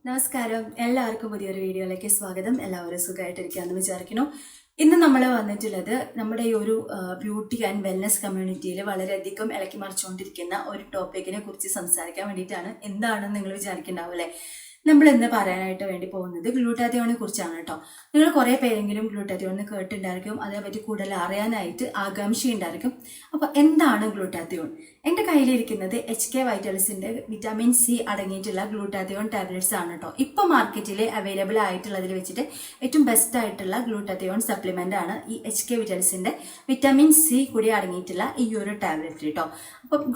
നമസ്കാരം, എല്ലാവർക്കും പുതിയൊരു വീഡിയോയിലേക്ക് സ്വാഗതം. എല്ലാവരും സുഖമായിട്ടിരിക്കുകയെന്ന് വിചാരിക്കുന്നു. ഇന്ന് നമ്മൾ വന്നിട്ടുള്ളത് നമ്മുടെ ഈ ഒരു ബ്യൂട്ടി ആൻഡ് വെൽനസ് കമ്മ്യൂണിറ്റിയിൽ വളരെയധികം ഇളക്കി മറിച്ചുകൊണ്ടിരിക്കുന്ന ഒരു ടോപ്പിക്കിനെ കുറിച്ച് സംസാരിക്കാൻ വേണ്ടിയിട്ടാണ്. എന്താണെന്ന് നിങ്ങൾ വിചാരിക്കുന്നുണ്ടാവില്ലേ? നമ്മൾ ഇന്ന് പറയാനായിട്ട് വേണ്ടി പോകുന്നത് ഗ്ലൂട്ടാത്തിയോണിനെ കുറിച്ചാണ് കേട്ടോ. നിങ്ങൾ കുറേ പേരെങ്കിലും ഗ്ലൂട്ടാത്തിയോൺ കേട്ടിട്ടുണ്ടായിരിക്കും, അതേപറ്റി കൂടുതൽ അറിയാനായിട്ട് ആകാംക്ഷയുണ്ടായിരിക്കും. അപ്പോൾ എന്താണ് ഗ്ലൂട്ടാത്തിയോൺ? എൻ്റെ കയ്യിലിരിക്കുന്നത് HK വൈറ്റൽസിൻ്റെ വിറ്റാമിൻ C അടങ്ങിയിട്ടുള്ള ഗ്ലൂട്ടാത്തിയോൺ ടാബ്ലറ്റ്സ് ആണ് കേട്ടോ. ഇപ്പോൾ മാർക്കറ്റിൽ അവൈലബിൾ ആയിട്ടുള്ളതിൽ വെച്ചിട്ട് ഏറ്റവും ബെസ്റ്റ് ആയിട്ടുള്ള ഗ്ലൂട്ടാത്തിയോൺ സപ്ലിമെൻ്റ് ആണ് ഈ HK വൈറ്റൽസിൻ്റെ വിറ്റാമിൻ C കൂടി അടങ്ങിയിട്ടുള്ള ഈ ഒരു ടാബ്ലറ്റ് കേട്ടോ. അപ്പം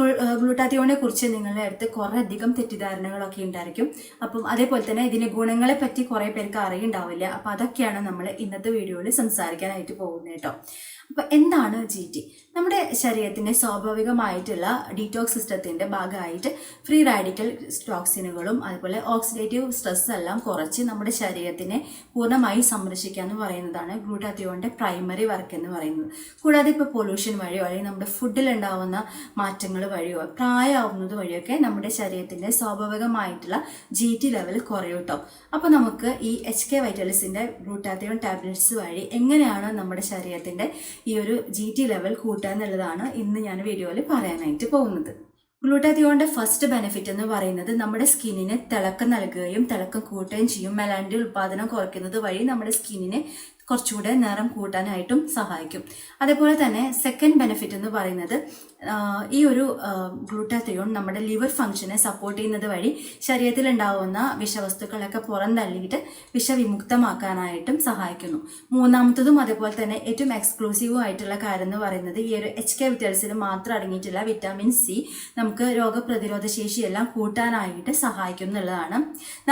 ഗ്ലൂട്ടാത്തിയോണിനെ കുറിച്ച് നിങ്ങളുടെ അടുത്ത് കുറേ അധികം തെറ്റിദ്ധാരണകളൊക്കെ ഉണ്ടായിരിക്കും. അപ്പം അതേപോലെ തന്നെ ഇതിൻ്റെ ഗുണങ്ങളെ പറ്റി കുറേ പേർക്ക് അറിയുണ്ടാവില്ല. അപ്പോൾ അതൊക്കെയാണ് നമ്മൾ ഇന്നത്തെ വീഡിയോയിൽ സംസാരിക്കാനായിട്ട് പോകുന്നത് കേട്ടോ. അപ്പോൾ എന്താണ് GT? നമ്മുടെ ശരീരത്തിൻ്റെ സ്വാഭാവികമായിട്ടുള്ള ഡീറ്റോക്സ് സിസ്റ്റത്തിൻ്റെ ഭാഗമായിട്ട് ഫ്രീ റാഡിക്കൽ ടോക്സിനുകളും അതുപോലെ ഓക്സിഡേറ്റീവ് സ്ട്രെസ് എല്ലാം കുറച്ച് നമ്മുടെ ശരീരത്തിനെ പൂർണ്ണമായി സംരക്ഷിക്കുക എന്ന് പറയുന്നതാണ് ഗ്ലൂട്ടാത്തിയോണിൻ്റെ പ്രൈമറി വർക്ക് എന്ന് പറയുന്നത്. കൂടാതെ ഇപ്പോൾ പൊല്യൂഷൻ വഴിയോ അല്ലെങ്കിൽ നമ്മുടെ ഫുഡിൽ ഉണ്ടാവുന്ന മാറ്റങ്ങൾ വഴിയോ പ്രായമാവുന്നത് വഴിയൊക്കെ നമ്മുടെ ശരീരത്തിൻ്റെ സ്വാഭാവികമായിട്ടുള്ള GT ലെവൽ കുറയും കേട്ടോ. അപ്പോൾ നമുക്ക് ഈ HK വൈറ്റൽസിൻ്റെ ഗ്ലൂട്ടാത്തിയോൺ ടാബ്ലറ്റ്സ് വഴി എങ്ങനെയാണ് നമ്മുടെ ശരീരത്തിൻ്റെ ഈ ഒരു GT ലെവൽ കൂട്ടുക എന്നുള്ളതാണ് ഇന്ന് ഞാൻ വീഡിയോയിൽ പറയാനായിട്ട് പോകുന്നത്. ഗ്ലൂട്ടാത്തിയോണിന്റെ ഫസ്റ്റ് ബെനിഫിറ്റ് എന്ന് പറയുന്നത് നമ്മുടെ സ്കിന്നിന് തിളക്കം നൽകുകയും തിളക്കം കൂട്ടുകയും ചെയ്യും. മെലാനിൻ്റെ ഉൽപ്പാദനം കുറയ്ക്കുന്നത് വഴി നമ്മുടെ സ്കിന്നിന് കുറച്ചുകൂടെ നിറം കൂട്ടാനായിട്ടും സഹായിക്കും. അതേപോലെ തന്നെ സെക്കൻഡ് ബെനിഫിറ്റ് എന്ന് പറയുന്നത് ഈ ഒരു ഗ്ലൂട്ടാത്തിയോൺ നമ്മുടെ ലിവർ ഫംഗ്ഷനെ സപ്പോർട്ട് ചെയ്യുന്നത് വഴി ശരീരത്തിൽ ഉണ്ടാവുന്ന വിഷവസ്തുക്കളൊക്കെ പുറന്തള്ളിയിട്ട് വിഷവിമുക്തമാക്കാനായിട്ടും സഹായിക്കുന്നു. മൂന്നാമത്തതും അതേപോലെ തന്നെ ഏറ്റവും എക്സ്ക്ലൂസീവും ആയിട്ടുള്ള കാര്യം എന്ന് പറയുന്നത് ഈ ഒരു HK വൈറ്റൽസിൽ മാത്രം അടങ്ങിയിട്ടുള്ള വിറ്റാമിൻ C നമുക്ക് രോഗപ്രതിരോധ ശേഷിയെല്ലാം കൂട്ടാനായിട്ട് സഹായിക്കും എന്നുള്ളതാണ്.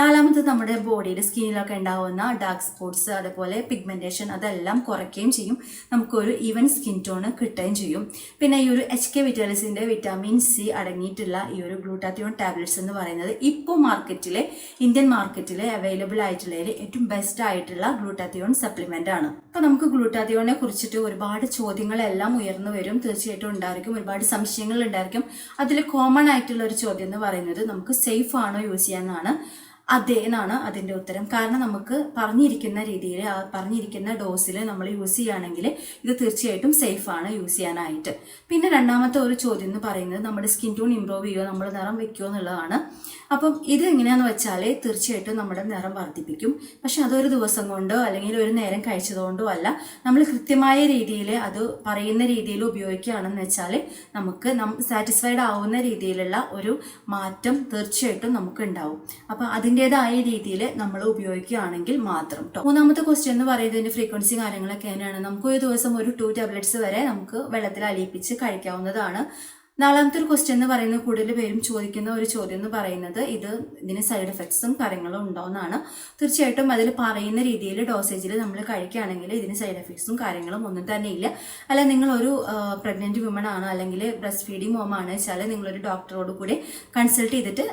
നാലാമത്തത് നമ്മുടെ ബോഡിയിൽ സ്കിന്നിലൊക്കെ ഉണ്ടാവുന്ന ഡാർക്ക് സ്പോട്ട്സ് അതേപോലെ പിഗ്മെന്റേഷൻ അതെല്ലാം കുറയ്ക്കുകയും ചെയ്യും. നമുക്കൊരു ഈവൻ സ്കിൻ ടോൺ കിട്ടുകയും ചെയ്യും. പിന്നെ ഈ ഒരു HK വൈറ്റൽസിന്റെ വിറ്റാമിൻ C അടങ്ങിയിട്ടുള്ള ഈ ഒരു ഗ്ലൂട്ടാത്തിയോൺ ടാബ്ലറ്റ്സ് എന്ന് പറയുന്നത് ഇപ്പോൾ മാർക്കറ്റിലെ ഇന്ത്യൻ മാർക്കറ്റിലെ അവൈലബിൾ ആയിട്ടുള്ളതിൽ ഏറ്റവും ബെസ്റ്റ് ആയിട്ടുള്ള ഗ്ലൂട്ടാത്തിയോൺ സപ്ലിമെന്റ് ആണ്. അപ്പോൾ നമുക്ക് ഗ്ലൂട്ടാത്തിയോണിനെ കുറിച്ചിട്ട് ഒരുപാട് ചോദ്യങ്ങളെല്ലാം ഉയർന്നു വരും, തീർച്ചയായിട്ടും ഉണ്ടായിരിക്കും. ഒരുപാട് സംശയങ്ങൾ ഉണ്ടായിരിക്കും. അതിൽ കോമൺ ആയിട്ടുള്ള ഒരു ചോദ്യം എന്ന് പറയുന്നത് നമുക്ക് സേഫ് ആണോ യൂസ് ചെയ്യാനാണ്. അതെ എന്നാണ് അതിൻ്റെ ഉത്തരം. കാരണം നമുക്ക് പറഞ്ഞിരിക്കുന്ന രീതിയിൽ പറഞ്ഞിരിക്കുന്ന ഡോസിൽ നമ്മൾ യൂസ് ചെയ്യുകയാണെങ്കിൽ ഇത് തീർച്ചയായിട്ടും സേഫാണ് യൂസ് ചെയ്യാനായിട്ട്. പിന്നെ രണ്ടാമത്തെ ഒരു ചോദ്യം എന്ന് പറയുന്നത് നമ്മുടെ സ്കിൻ ടോൺ ഇമ്പ്രൂവ് ചെയ്യുമോ, നമ്മൾ നിറം വെക്കുമോ എന്നുള്ളതാണ്. അപ്പം ഇത് എങ്ങനെയാണെന്ന് വെച്ചാൽ തീർച്ചയായിട്ടും നമ്മുടെ നിറം വർദ്ധിപ്പിക്കും. പക്ഷെ അതൊരു ദിവസം കൊണ്ടോ അല്ലെങ്കിൽ ഒരു നേരം കഴിച്ചതുകൊണ്ടോ അല്ല. നമ്മൾ കൃത്യമായ രീതിയിൽ അത് പറയുന്ന രീതിയിൽ ഉപയോഗിക്കുകയാണെന്ന് വെച്ചാൽ നമുക്ക് സാറ്റിസ്ഫൈഡ് ആവുന്ന രീതിയിലുള്ള ഒരു മാറ്റം തീർച്ചയായിട്ടും നമുക്ക് ഉണ്ടാവും. അപ്പം അതിൻ്റെതായ രീതിയിൽ നമ്മൾ ഉപയോഗിക്കുകയാണെങ്കിൽ മാത്രം കേട്ടോ. മൂന്നാമത്തെ ക്വസ്റ്റ്യൻ എന്ന് പറയുന്നതിൻ്റെ ഫ്രീക്വൻസി കാര്യങ്ങളൊക്കെ തന്നെയാണ്. നമുക്ക് ഒരു ദിവസം ഒരു 2 ടാബ്ലറ്റ്സ് വരെ നമുക്ക് വെള്ളത്തിൽ അലിയിപ്പിച്ച് കഴിക്കാവുന്നതാണ്. നാലാമത്തെ ഒരു ക്വസ്റ്റ്യൻ എന്ന് പറയുന്നത് കൂടുതൽ പേരും ചോദിക്കുന്ന ഒരു ചോദ്യം എന്ന് പറയുന്നത് ഇതിന് സൈഡ് എഫക്ട്സും കാര്യങ്ങളും ഉണ്ടോയെന്നാണ്. തീർച്ചയായിട്ടും അതിൽ പറയുന്ന രീതിയിൽ ഡോസേജിൽ നമ്മൾ കഴിക്കുകയാണെങ്കിൽ ഇതിന് സൈഡ് എഫക്ട്സും കാര്യങ്ങളും ഒന്നും തന്നെ ഇല്ല. അല്ല നിങ്ങളൊരു പ്രഗ്നൻറ്റ് വുമൺ ആണ് അല്ലെങ്കിൽ ബ്രസ്റ്റ് ഫീഡിങ് മോം ആണ് വെച്ചാൽ നിങ്ങളൊരു ഡോക്ടറോട് കൂടി കൺസൾട്ട് ചെയ്തിട്ട്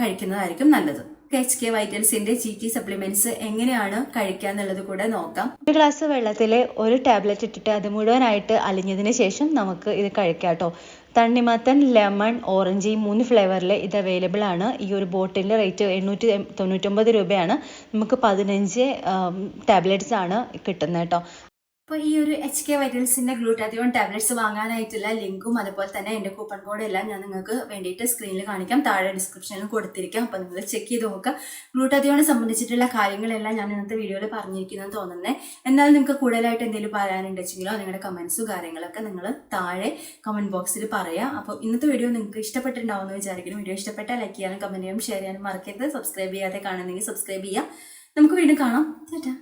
കഴിക്കുന്നതായിരിക്കും നല്ലത്. HK വൈറ്റൽസിന്റെ GT സപ്ലിമെന്റ്സ് എങ്ങനെയാണ് കഴിക്കുക എന്നുള്ളത് കൂടെ നോക്കാം. ഒരു ഗ്ലാസ് വെള്ളത്തിൽ ഒരു ടാബ്ലറ്റ് ഇട്ടിട്ട് അത് മുഴുവനായിട്ട് അലിഞ്ഞതിന് ശേഷം നമുക്ക് ഇത് കഴിക്കാം കേട്ടോ. തണ്ണിമത്തൻ, ലെമൺ, ഓറഞ്ച് ഈ 3 ഫ്ലേവറിൽ ഇത് അവൈലബിൾ ആണ്. ഈ ഒരു ബോട്ടിലിൻ്റെ റേറ്റ് 899 രൂപയാണ്. നമുക്ക് 15 ടാബ്ലറ്റ്സ് ആണ് കിട്ടുന്നത് കേട്ടോ. അപ്പോൾ ഈ ഒരു HK വൈറ്റൽസിന്റെ ഗ്ലൂട്ടാത്തിയോൺ ടാബ്ലറ്റ്സ് വാങ്ങാനായിട്ടുള്ള ലിങ്കും അതുപോലെ തന്നെ എൻ്റെ കൂപ്പൺ കോഡും എല്ലാം ഞാൻ നിങ്ങൾക്ക് വേണ്ടിയിട്ട് സ്ക്രീനിൽ കാണിക്കാം, താഴെ ഡിസ്ക്രിപ്ഷനിൽ കൊടുത്തിരിക്കാം. അപ്പോൾ നിങ്ങൾ ചെക്ക് ചെയ്ത് നോക്കുക. ഗ്ലൂട്ടാത്തിയോണെ സംബന്ധിച്ചിട്ടുള്ള കാര്യങ്ങളെല്ലാം ഞാൻ ഇന്നത്തെ വീഡിയോയിൽ പറഞ്ഞിരിക്കുന്നതെന്ന് തോന്നുന്നത്. എന്നാൽ നിങ്ങൾക്ക് കൂടുതലായിട്ട് എന്തെങ്കിലും പറയാനുണ്ടെച്ചെങ്കിലോ നിങ്ങളുടെ കമൻസും കാര്യങ്ങളൊക്കെ നിങ്ങൾ താഴെ കമൻറ്റ് ബോക്സിൽ പറയാം. അപ്പോൾ ഇന്നത്തെ വീഡിയോ നിങ്ങൾക്ക് ഇഷ്ടപ്പെട്ടിട്ടുണ്ടാവുമെന്ന് വിചാരിക്കുന്നു. വീഡിയോ ഇഷ്ടപ്പെട്ടാൽ ലൈക്ക് ചെയ്യാനും കമൻറ്റ് ചെയ്യാനും ഷെയർ ചെയ്യാനും മറക്കരുത്. സബ്സ്ക്രൈബ് ചെയ്യാതെ കാണുന്നെങ്കിൽ സബ്സ്ക്രൈബ് ചെയ്യാം. നമുക്ക് വീണ്ടും കാണാം. ടാറ്റാ.